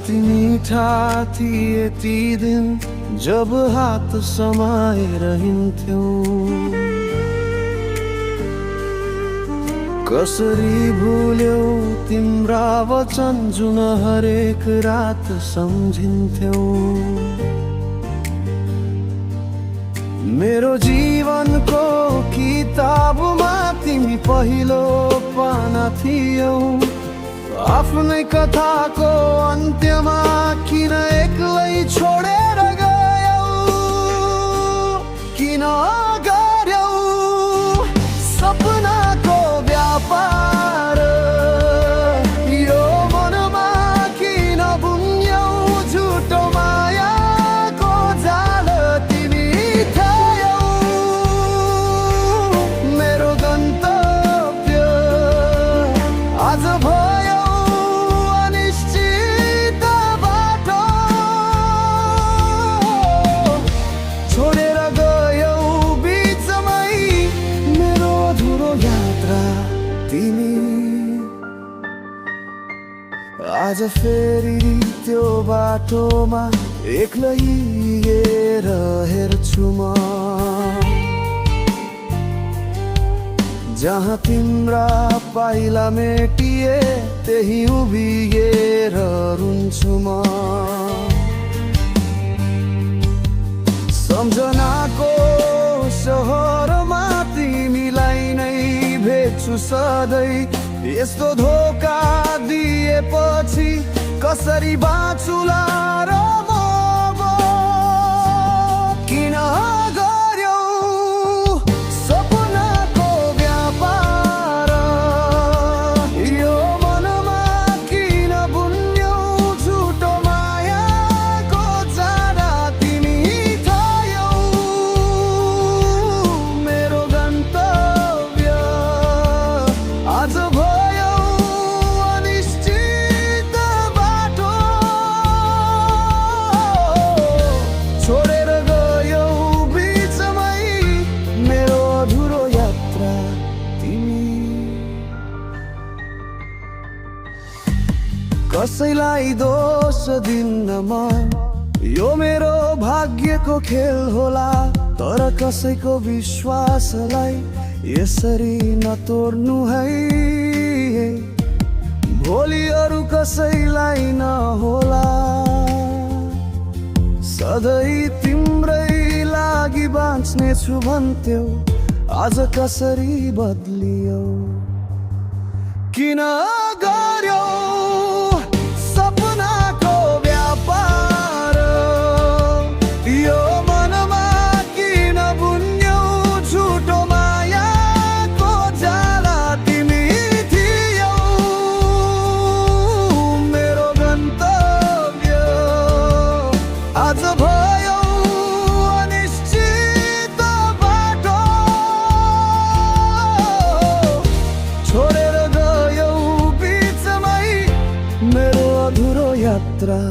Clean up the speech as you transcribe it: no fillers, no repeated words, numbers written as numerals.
कति मीठा थिए ती दिन जब हात समाएर हिँड्थ्यौं। कसरी भुल्यौ तिम्रा वचन जुन हरेक रात सम्झिन्थ्यौ। मेरो जीवनको किताबमा तिमी पहिलो पाना थियौ। आफ्नै कथाको अन्त्यमा किन एक्लै छोडेर गयौ? किन गर्यौ सपनाको व्यापार? यो मनमा किन बुन्यौ झुटो मायाको जाल? तिमी थियौ मेरो गन्तव्य, आज भयो अनिश्चित बाटो। छोडेर गयौ बिचमै मेरो अधुरो यात्रा तिमी। आज फेरि त्यो बाटोमा एक्लै हेर्छु म, जहाँ तिम्रा पाइला मेटिए त्यही उभिएर रुन्छु म। सम्झनाको सहरमा तिमीलाई नै भेट्छु सधैँ। यस्तो धोका दिएपछि कसरी बाँचुला र म? किन गर्यौ सपनाको व्यापार? यो मनमा किन बुन्यौ झुटो मायाको जाडा? तिमी थियौ मेरो गन्तव्य, आज भयो अनिश्चित बाटो। छोडेर गयौ बिचमै मेरो अधुरो यात्रा तिमी। कसैलाई दोष दिन्न म, यो मेरो भाग्यको खेल होला। तर कसैको विश्वासलाई यसरी नतोड्नु है। भोलि अरू कसैलाई नहोला। सधैँ तिम्रै लागि बाँच्ने छु भन्थ्यौ, आज कसरी बदलियौ? किन गर्यौ सपनाको व्यापार? यो मनमा किन बुन्यौ झुटो मायाको जाला? तिमी थियौ मेरो गन्तव्य, आज भयो अनिश्चित बाटो। छोडेर गयौ बिचमै मेरो अधुरो यात्रा।